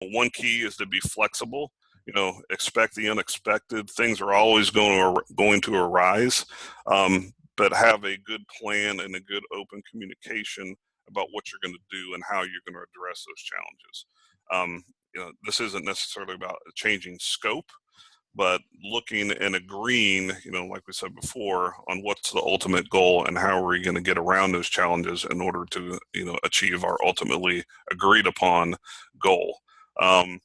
One key is to be flexible. Expect the unexpected. Things are always going to arise, but have a good plan and a good open communication about what you're going to do and how you're going to address those challenges. This isn't necessarily about changing scope, but looking and agreeing, like we said before, on what's the ultimate goal and how are we going to get around those challenges in order to, achieve our ultimately agreed upon goal. In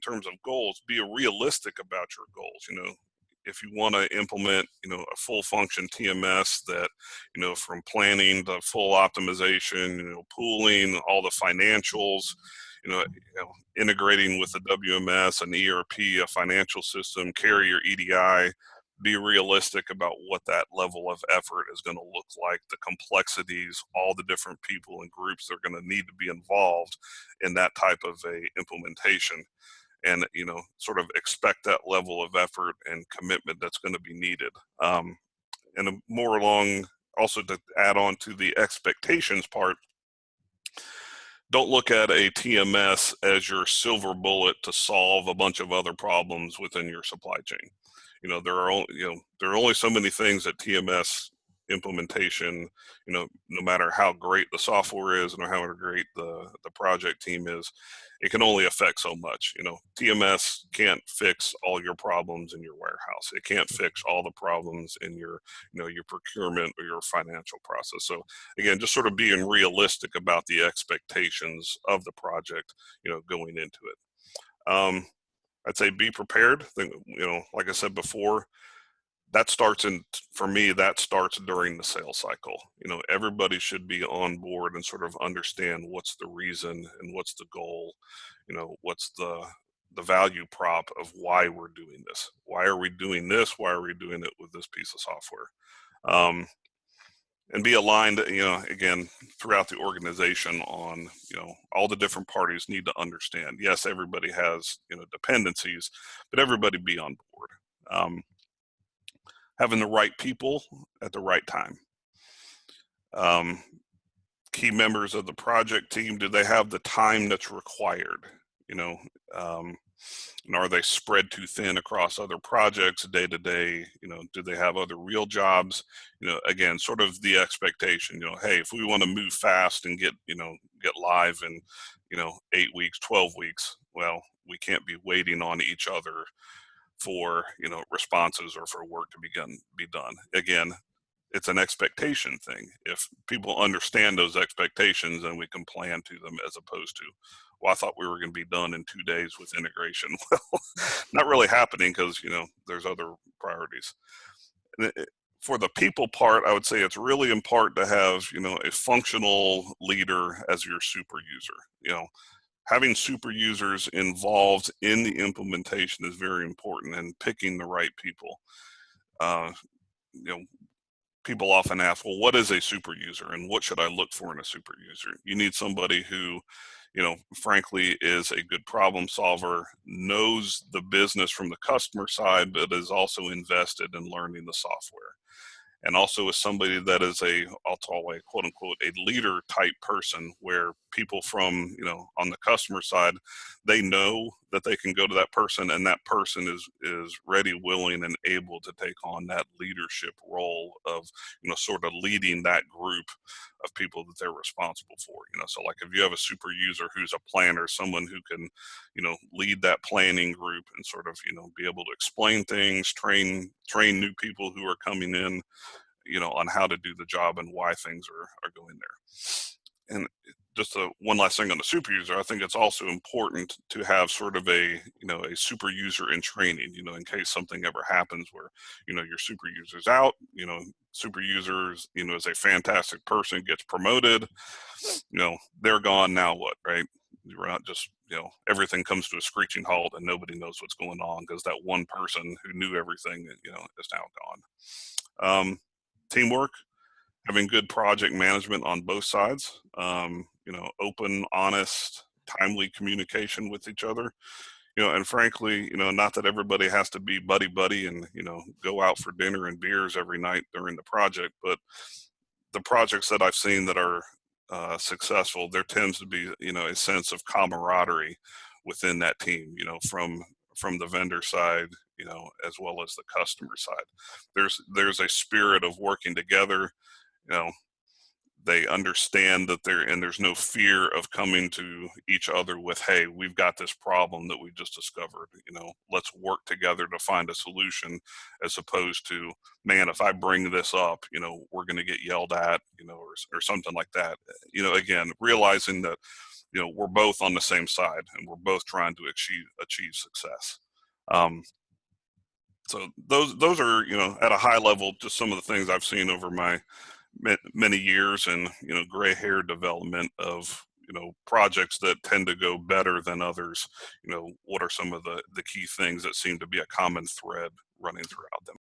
terms of goals, be realistic about your goals. If you want to implement, a full function TMS that, from planning to full optimization, pooling, all the financials, integrating with the WMS, an ERP, a financial system, carrier EDI, be realistic about what that level of effort is going to look like, the complexities, all the different people and groups that are going to need to be involved in that type of a implementation, and sort of expect that level of effort and commitment that's going to be needed. And more along, also to add on to the expectations part, don't look at a TMS as your silver bullet to solve a bunch of other problems within your supply chain. There are only so many things that TMS implementation, no matter how great the software is and how great the project team is, it can only affect so much. TMS can't fix all your problems in your warehouse. It can't fix all the problems in your procurement or your financial process. So again, just sort of being realistic about the expectations of the project, going into it. I'd say be prepared. Like I said before, for me, that starts during the sales cycle. Everybody should be on board and sort of understand what's the reason and what's the goal, what's the value prop of why we're doing this. Why are we doing this? Why are we doing it with this piece of software? And be aligned, again, throughout the organization on, all the different parties need to understand. Yes, everybody has, dependencies, but everybody be on board. Having the right people at the right time. Key members of the project team, do they have the time that's required? And are they spread too thin across other projects day to day? Do they have other real jobs? Again, sort of the expectation, hey, if we want to move fast and get live in, 8 weeks, 12 weeks, well, we can't be waiting on each other for, responses or for work to be done. Again, it's an expectation thing. If people understand those expectations, then we can plan to them, as opposed to, well, I thought we were going to be done in 2 days with integration. Well, not really happening, because, there's other priorities. For the people part, I would say it's really important to have, a functional leader as your super user. Having super users involved in the implementation is very important, and picking the right people. People often ask, well, what is a super user and what should I look for in a super user? You need somebody who, frankly, is a good problem solver, knows the business from the customer side, but is also invested in learning the software. And also is somebody that is I'll call a quote unquote, a leader type person, where people from, on the customer side, they know that they can go to that person, and that person is ready, willing, and able to take on that leadership role of, sort of leading that group of people that they're responsible for. So like if you have a super user who's a planner, someone who can, lead that planning group and sort of, be able to explain things, train new people who are coming in, on how to do the job and why things are going there. And just one last thing on the super user, I think it's also important to have sort of a super user in training, in case something ever happens where, your super user's out, super users, is a fantastic person, gets promoted, they're gone, now what, right? We're not just, everything comes to a screeching halt and nobody knows what's going on because that one person who knew everything, is now gone. Teamwork, having good project management on both sides, open, honest, timely communication with each other, and frankly, not that everybody has to be buddy and, go out for dinner and beers every night during the project, but the projects that I've seen that are, successful, there tends to be, a sense of camaraderie within that team, from the vendor side, as well as the customer side. There's a spirit of working together. You know, they understand that there's no fear of coming to each other with, hey, we've got this problem that we just discovered, let's work together to find a solution, as opposed to, man, if I bring this up, we're going to get yelled at, or something like that. Again, realizing that, we're both on the same side and we're both trying to achieve success. um, so those are, at a high level, just some of the things I've seen over my many years, and gray hair development of, projects that tend to go better than others. What are some of the key things that seem to be a common thread running throughout them?